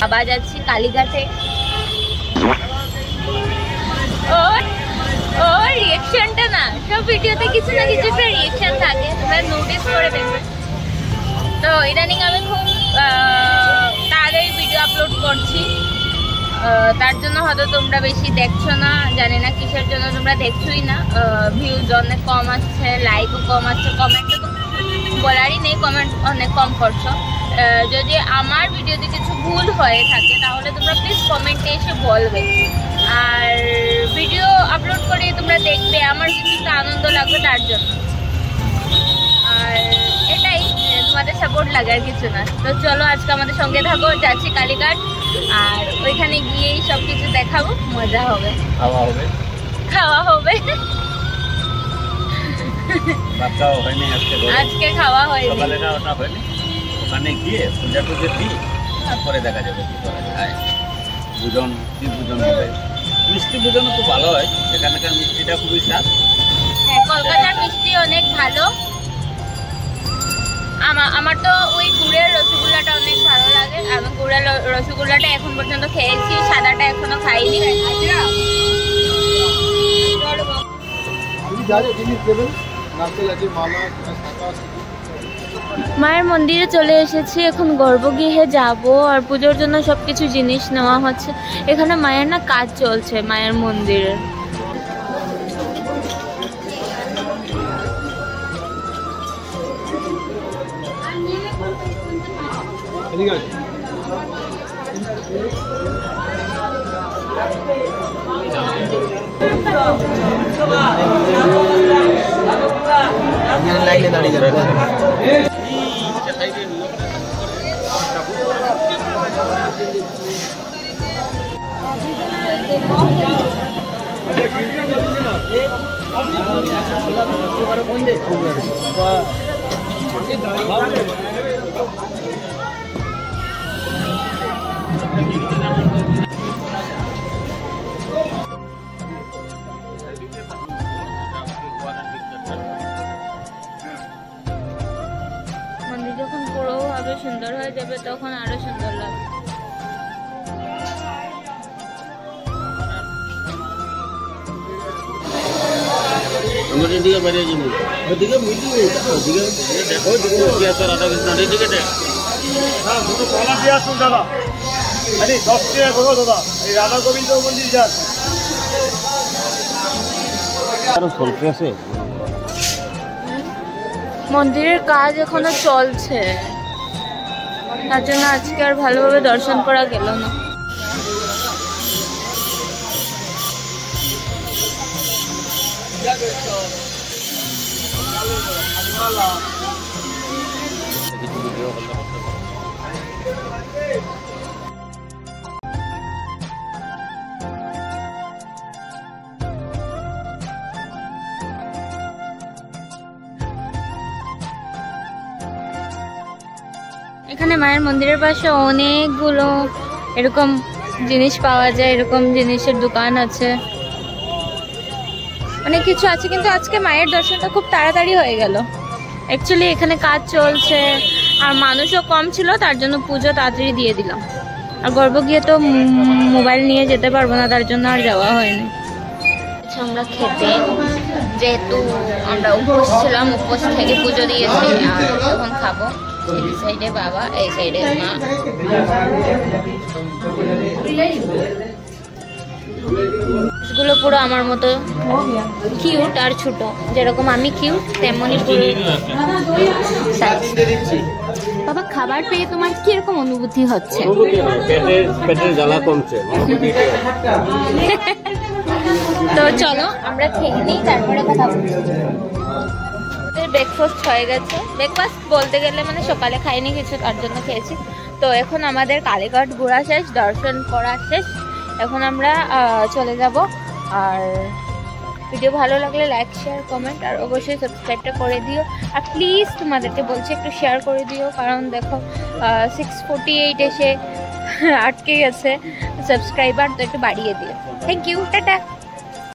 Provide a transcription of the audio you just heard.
আবার যাচ্ছি কালীঘাটে। ও রিয়েকশনটা না, সব ভিডিওতে কিছু না কিছু একটা রিয়েকশন থাকে, তোমরা নোটিস করে দেখবে। তো ইদানিং আমি খুব তাড়াতাড়ি ভিডিও আপলোড করছি, তার জন্য হয়তো তোমরা বেশি দেখছো না, জানি না কিসের জন্য তোমরা দেখছোই না। ভিউজ অনেক কম আসছে, লাইকও কম আসছে, কমেন্টও তো বলারই নেই, কমেন্ট অনেক কম করছো। যদি আমার ভিডিওতে কিছু ভুল হয়ে থাকে তাহলে তোমরা প্লিজ কমেন্টে এসে বলবে। আর ভিডিও আপলোড করে তোমরা দেখবে, আমার কিছু আনন্দ লাগবে তার জন্য। আর এটাই, তোমাদের সাপোর্ট লাগে আর কিছু না। তো চলো আজকে আমাদের সঙ্গে থাকো, যাচ্ছি কালীঘাট, আর ওইখানে গিয়েই সব কিছু দেখাবো, মজা হবে, খাওয়া হবে। আজকে খাওয়া হয়নি, ওখানে গিয়ে পূজা টুজে দিই, তারপরে দেখা যাবে কি করা যায়। পূজন কি পূজন হবে, মিষ্টি পূজনও খুব ভালো হয়, এখানকার মিষ্টিটা খুবই স্বাদ। হ্যাঁ, কলকাতার মিষ্টি অনেক ভালো। আমার তো ওই গুড়ের রসগোল্লাটা অনেক ভালো লাগে। আমি গুড়ের রসগোল্লাটা এখন পর্যন্ত খেয়েছি, সাদাটা এখনো খাইনি। মায়ের মন্দিরে চলে এসেছি, এখন গর্ভগৃহে যাব, আর পুজোর জন্য সবকিছু জিনিস নেওয়া হচ্ছে। এখানে মায়ের না কাজ চলছে, মায়ের মন্দিরে। লাইনে দাঁড়িয়ে যাবে। মন্দির যখন পুরোভাবে সুন্দর হয়ে যাবে তখন আরো সুন্দর লাগবে। এদিকে বেরিয়ে যাবো, ওদিকে মিটিং, ওদিকে দেখো রাধা কৃষ্ণ এদিকে দেখ। হ্যাঁ, দুটো কলা দিয়ে আসুন দাদা। আরে 10 টাকা করো দাদা, এই রাধা গোবিন্দ মন্দির যান। আরো চলতে আছে, মন্দিরের কাজ এখনো চলছে, তার জন্য আজকে আর ভালোভাবে দর্শন করা গেল না। এখানে মায়ের মন্দিরের পাশে অনেকগুলো এরকম জিনিস পাওয়া যায়, এরকম জিনিসের দোকান আছে, অনেক কিছু আছে। কিন্তু আজকে মায়ের দর্শনটা খুব তাড়াতাড়ি হয়ে গেল। অ্যাকচুয়ালি এখানে কাজ চলছে আর মানুষও কম ছিল, তার জন্য পুজো তাড়াতাড়ি দিয়ে দিলাম। আর গর্ভগৃহে তো মোবাইল নিয়ে যেতে পারবো না, তার জন্য আর যাওয়া হয়নি। আমরা খেতে, যেহেতু আমরা উপোস ছিলাম, উপোস থেকে পুজো দিয়েছি, আর এখন খাবো। এই সাইডে বাবা, এই সাইডে মা। গুলো পুরো আমার মতো কিউট আর ছোট, যেরকম আমি কিউট তেমনই পুরো। বাবা, খাবার পেয়ে তোমার কিরকম অনুভূতি হচ্ছে? পেটের জ্বালা কমছে। তো চলো আমরা খেয়ে নিই, তারপরে কথা বলবো। ব্রেকফাস্ট হয়ে গেছে, ব্রেকফাস্ট বলতে গেলে মানে সকালে খাইনি কিছু, তার জন্য খেয়েছি। তো এখন আমাদের কালীঘাট ঘোরা শেষ, দর্শন করা শেষ, এখন আমরা চলে যাব। আর ভিডিও ভালো লাগলে লাইক, শেয়ার, কমেন্ট, আর অবশ্যই সাবস্ক্রাইবটা করে দিও। আর প্লিজ তোমাদেরকে বলছি একটু শেয়ার করে দিও, কারণ দেখো 648 এসে আটকে গেছে সাবস্ক্রাইবার, তো একটু বাড়িয়ে দিও। Thank you, tata.